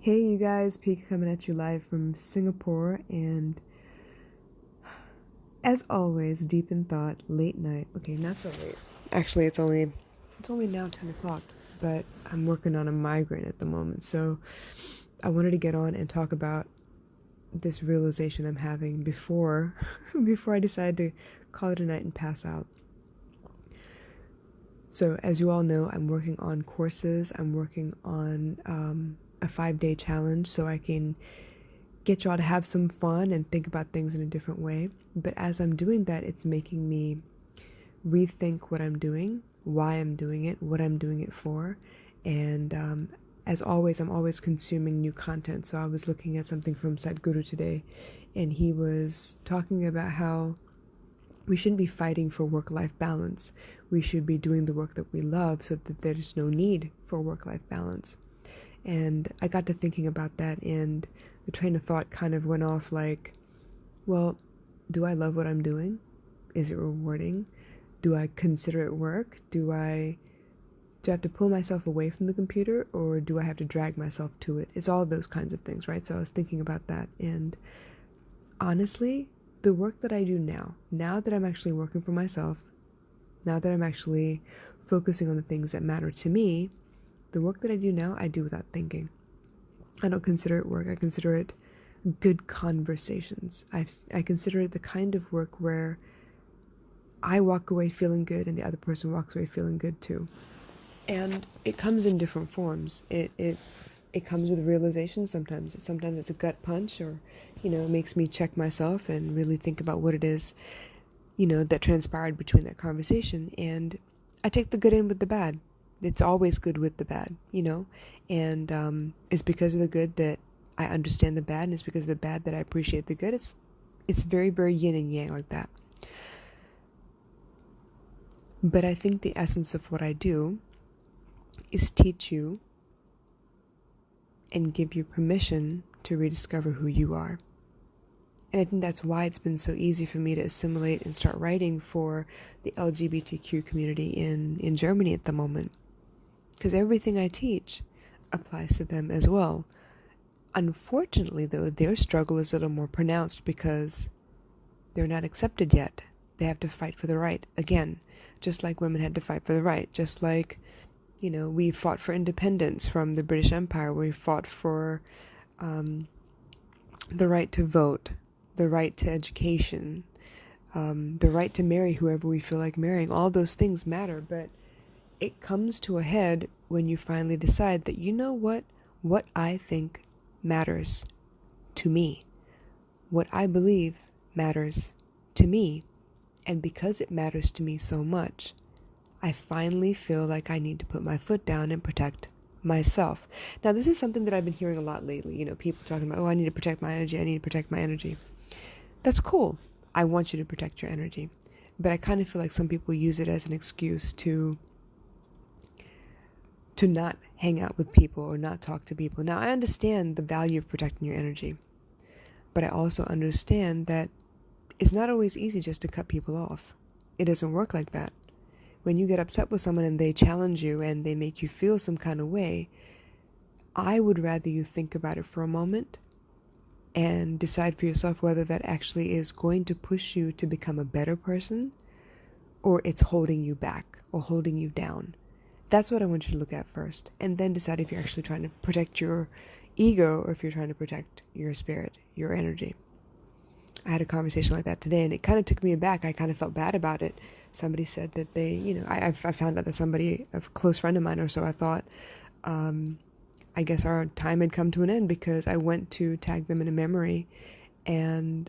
Hey, you guys, Pika coming at you live from Singapore, and as always, deep in thought, late night. Okay, not so late. Actually, it's only now 10 o'clock, but I'm working on a migraine at the moment, so I wanted to get on and talk about this realization I'm having before before I decide to call it a night and pass out. So, as you all know, I'm working on courses. I'm working on a 5-day challenge so I can get y'all to have some fun and think about things in a different way. But as I'm doing that, it's making me rethink what I'm doing, why I'm doing it, what I'm doing it for. And as always, I'm always consuming new content. So I was looking at something from Sadhguru today, and he was talking about how we shouldn't be fighting for work-life balance. We should be doing the work that we love so that there's no need for work-life balance. And I got to thinking about that, and the train of thought kind of went off like, well, do I love what I'm doing? Is it rewarding? Do I consider it work? Do I have to pull myself away from the computer, or do I have to drag myself to it? It's all those kinds of things, right? So I was thinking about that, and honestly, the work that I do now that I'm actually working for myself, now that I'm actually focusing on the things that matter to me, the work that I do now, I do without thinking. I don't consider it work. I consider it good conversations. I consider it the kind of work where I walk away feeling good and the other person walks away feeling good too. And it comes in different forms. It comes with realization sometimes. Sometimes it's a gut punch, or, it makes me check myself and really think about what it is, that transpired between that conversation. And I take the good in with the bad. It's always good with the bad, and it's because of the good that I understand the bad, and it's because of the bad that I appreciate the good. It's very, very yin and yang like that. But I think the essence of what I do is teach you and give you permission to rediscover who you are. And I think that's why it's been so easy for me to assimilate and start writing for the LGBTQ community in Germany at the moment. Because everything I teach applies to them as well. Unfortunately, though, their struggle is a little more pronounced because they're not accepted yet. They have to fight for the right. Again, just like women had to fight for the right. Just like, we fought for independence from the British Empire. We fought for the right to vote, the right to education, the right to marry whoever we feel like marrying. All those things matter, but it comes to a head when you finally decide that, what I think matters to me. What I believe matters to me. And because it matters to me so much, I finally feel like I need to put my foot down and protect myself. Now, this is something that I've been hearing a lot lately. People talking about, I need to protect my energy. I need to protect my energy. That's cool. I want you to protect your energy. But I kind of feel like some people use it as an excuse to not hang out with people or not talk to people. Now, I understand the value of protecting your energy, but I also understand that it's not always easy just to cut people off. It doesn't work like that. When you get upset with someone and they challenge you and they make you feel some kind of way, I would rather you think about it for a moment and decide for yourself whether that actually is going to push you to become a better person, or it's holding you back or holding you down. That's what I want you to look at first, and then decide if you're actually trying to protect your ego or if you're trying to protect your spirit, your energy. I had a conversation like that today, and it kind of took me aback. I kind of felt bad about it. Somebody said that I found out that somebody, a close friend of mine or so, I thought, I guess our time had come to an end because I went to tag them in a memory and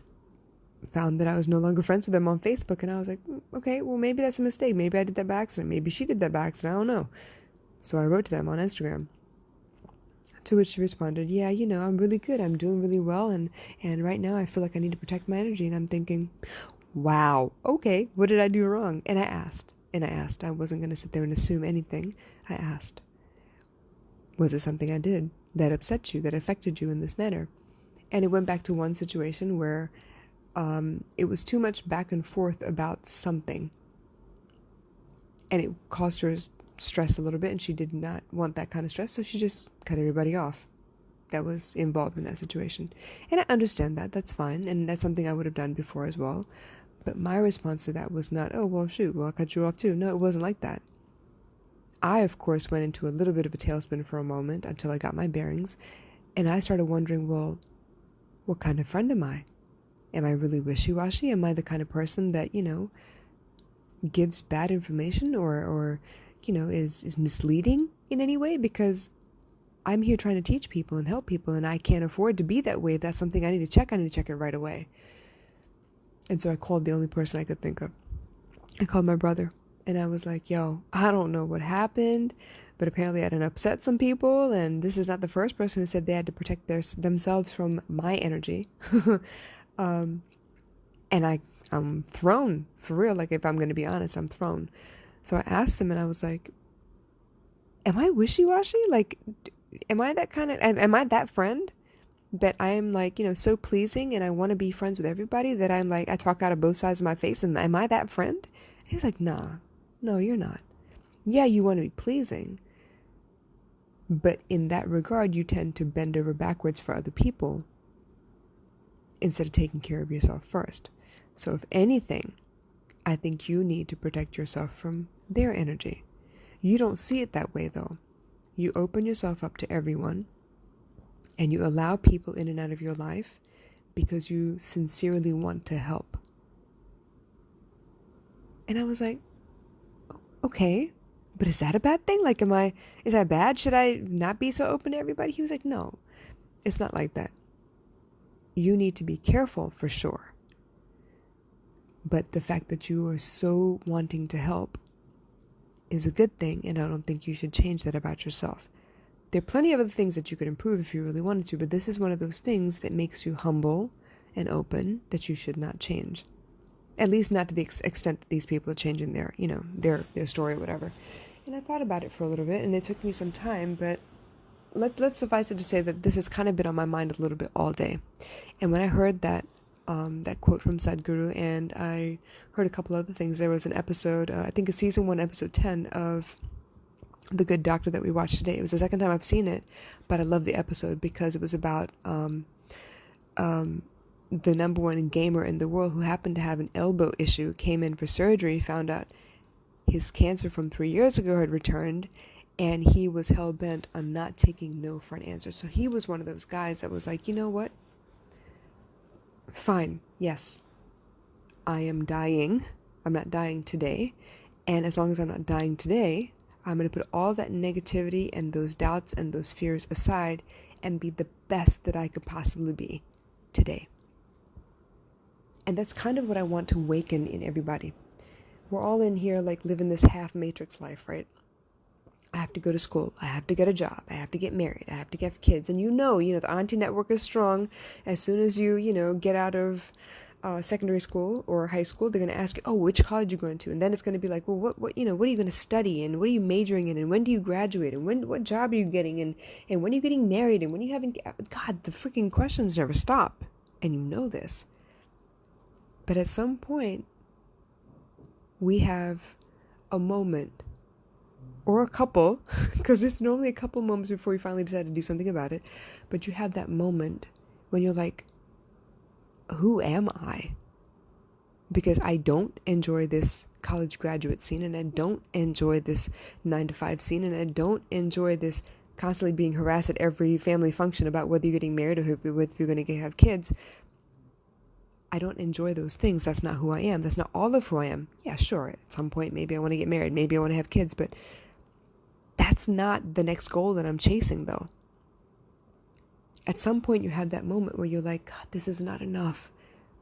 found that I was no longer friends with them on Facebook. And I was like, okay, well, maybe that's a mistake. Maybe I did that by accident. Maybe she did that by accident. I don't know. So I wrote to them on Instagram. To which she responded, yeah, I'm really good. I'm doing really well. And right now I feel like I need to protect my energy. And I'm thinking, wow, okay, what did I do wrong? And I asked. I wasn't going to sit there and assume anything. I asked, was it something I did that upset you, that affected you in this manner? And it went back to one situation where it was too much back and forth about something. And it caused her stress a little bit, and she did not want that kind of stress, so she just cut everybody off. that was involved in that situation. And I understand that. That's fine. And that's something I would have done before as well. But my response to that was not, oh, well, shoot, well, I cut you off too. No, it wasn't like that. I, of course, went into a little bit of a tailspin for a moment until I got my bearings. And I started wondering, well, what kind of friend am I? Am I really wishy-washy? Am I the kind of person that, gives bad information or is misleading in any way? Because I'm here trying to teach people and help people, and I can't afford to be that way. If that's something I need to check it right away. And so I called the only person I could think of. I called my brother, and I was like, yo, I don't know what happened, but apparently I didn't upset some people, and this is not the first person who said they had to protect themselves from my energy. And I'm thrown, for real. Like, if I'm going to be honest, I'm thrown. So I asked him, and I was like, am I wishy-washy? Like, am I that friend that I'm like, so pleasing and I want to be friends with everybody that I'm like, I talk out of both sides of my face, and am I that friend? And he's like, nah, no, you're not. Yeah, you want to be pleasing, but in that regard, you tend to bend over backwards for other people instead of taking care of yourself first. So if anything, I think you need to protect yourself from their energy. You don't see it that way, though. You open yourself up to everyone, and you allow people in and out of your life because you sincerely want to help. And I was like, okay, but is that a bad thing? Like, is that bad? Should I not be so open to everybody? He was like, no, it's not like that. You need to be careful for sure. But the fact that you are so wanting to help is a good thing, and I don't think you should change that about yourself. There are plenty of other things that you could improve if you really wanted to, but this is one of those things that makes you humble and open that you should not change. At least not to the extent that these people are changing their story or whatever. And I thought about it for a little bit, and it took me some time, but let's suffice it to say that this has kind of been on my mind a little bit all day. And when I heard that quote from Sadhguru, and I heard a couple other things, there was an episode, I think it's season 1, episode 10 of The Good Doctor that we watched today. It was the second time I've seen it, but I love the episode because it was about the number one gamer in the world who happened to have an elbow issue, came in for surgery, found out his cancer from 3 years ago had returned, and he was hell-bent on not taking no for an answer. So he was one of those guys that was like, you know what? Fine, yes, I am dying. I'm not dying today. And as long as I'm not dying today, I'm going to put all that negativity and those doubts and those fears aside and be the best that I could possibly be today. And that's kind of what I want to awaken in everybody. We're all in here like living this half matrix life, right? I have to go to school. I have to get a job. I have to get married. I have to get kids. And the auntie network is strong. As soon as you get out of secondary school or high school, they're going to ask you, oh, which college you going to? And then it's going to be like, well, what are you going to study? And what are you majoring in? And when do you graduate? And what job are you getting? And when are you getting married? And when are you having, God, the freaking questions never stop. And you know this. But at some point, we have a moment or a couple, because it's normally a couple moments before you finally decide to do something about it. But you have that moment when you're like, who am I? Because I don't enjoy this college graduate scene, and I don't enjoy this 9-to-5 scene, and I don't enjoy this constantly being harassed at every family function about whether you're getting married or whether you're going to have kids. I don't enjoy those things. That's not who I am. That's not all of who I am. Yeah, sure. At some point, maybe I want to get married. Maybe I want to have kids. But that's not the next goal that I'm chasing, though. At some point, you have that moment where you're like, God, this is not enough.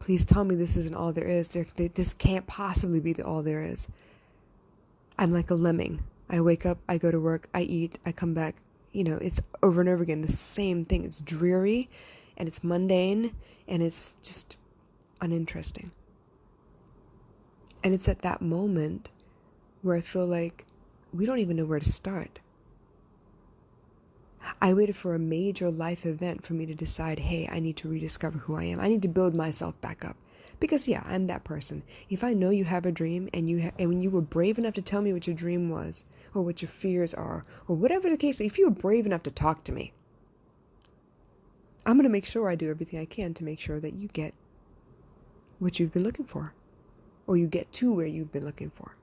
Please tell me this isn't all there is. This can't possibly be all there is. I'm like a lemming. I wake up, I go to work, I eat, I come back. It's over and over again. The same thing. It's dreary, and it's mundane, and it's just uninteresting. And it's at that moment where I feel like we don't even know where to start. I waited for a major life event for me to decide, hey, I need to rediscover who I am. I need to build myself back up. Because yeah, I'm that person. If I know you have a dream and when you were brave enough to tell me what your dream was, or what your fears are, or whatever the case, if you were brave enough to talk to me, I'm going to make sure I do everything I can to make sure that you get what you've been looking for, or you get to where you've been looking for.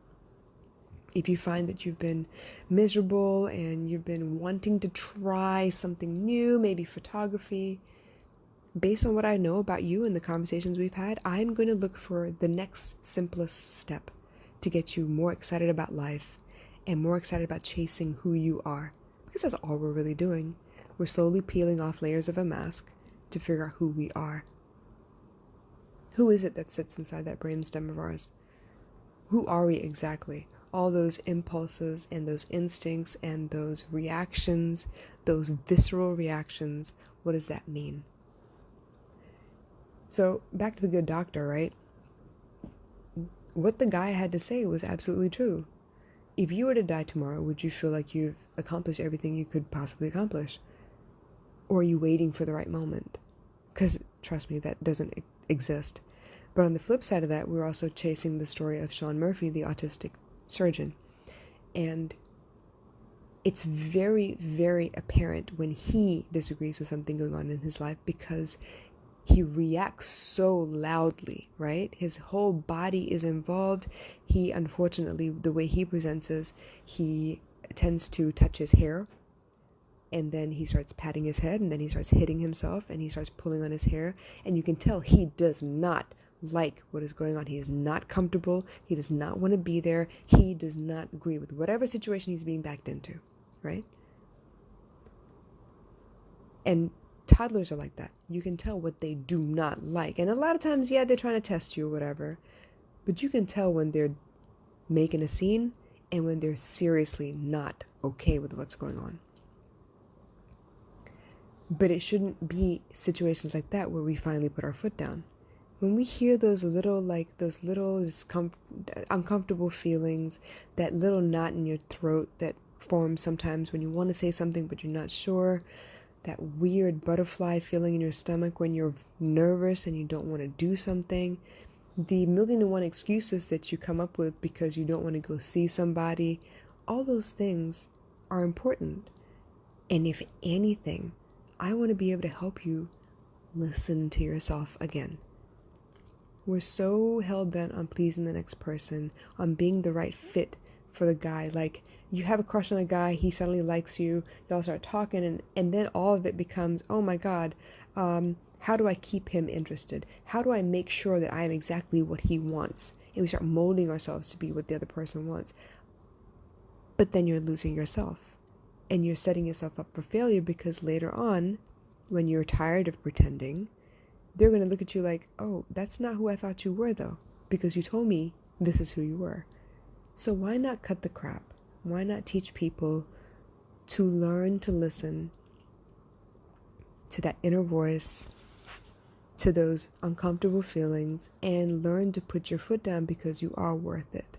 If you find that you've been miserable and you've been wanting to try something new, maybe photography, based on what I know about you and the conversations we've had, I'm going to look for the next simplest step to get you more excited about life and more excited about chasing who you are. Because that's all we're really doing. We're slowly peeling off layers of a mask to figure out who we are. Who is it that sits inside that brainstem of ours? Who are we exactly? All those impulses and those instincts and those reactions, those visceral reactions, what does that mean? So back to the good doctor, right? What the guy had to say was absolutely true. If you were to die tomorrow, would you feel like you've accomplished everything you could possibly accomplish? Or are you waiting for the right moment? Because trust me, that doesn't exist. But on the flip side of that, we're also chasing the story of Sean Murphy, the autistic surgeon. And it's very, very apparent when he disagrees with something going on in his life, because he reacts so loudly, right? His whole body is involved. He, unfortunately, the way he presents is he tends to touch his hair, and then he starts patting his head, and then he starts hitting himself, and he starts pulling on his hair, and you can tell he does not like what is going on. He is not comfortable. He does not want to be there. He does not agree with whatever situation he's being backed into, right? And toddlers are like that. You can tell what they do not like. And a lot of times, yeah, they're trying to test you or whatever, but you can tell when they're making a scene and when they're seriously not okay with what's going on. But it shouldn't be situations like that where we finally put our foot down. When we hear those little uncomfortable feelings, that little knot in your throat that forms sometimes when you want to say something but you're not sure, that weird butterfly feeling in your stomach when you're nervous and you don't want to do something, the 1,000,001 excuses that you come up with because you don't want to go see somebody, all those things are important. And if anything, I want to be able to help you listen to yourself again. We're so hell-bent on pleasing the next person, on being the right fit for the guy. Like, you have a crush on a guy, he suddenly likes you, y'all start talking, and then all of it becomes, oh my God, how do I keep him interested? How do I make sure that I am exactly what he wants? And we start molding ourselves to be what the other person wants. But then you're losing yourself, and you're setting yourself up for failure, because later on, when you're tired of pretending, they're going to look at you like, oh, that's not who I thought you were, though, because you told me this is who you were. So why not cut the crap? Why not teach people to learn to listen to that inner voice, to those uncomfortable feelings, and learn to put your foot down because you are worth it?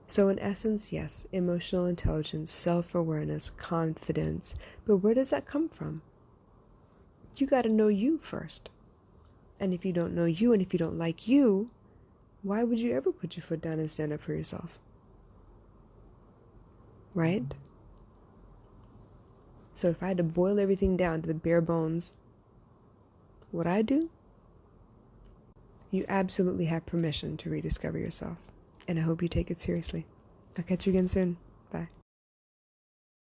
So in essence, yes, emotional intelligence, self-awareness, confidence, but where does that come from? You got to know you first. And if you don't know you, and if you don't like you, why would you ever put your foot down and stand up for yourself? Right? So if I had to boil everything down to the bare bones, what I do, you absolutely have permission to rediscover yourself. And I hope you take it seriously. I'll catch you again soon. Bye.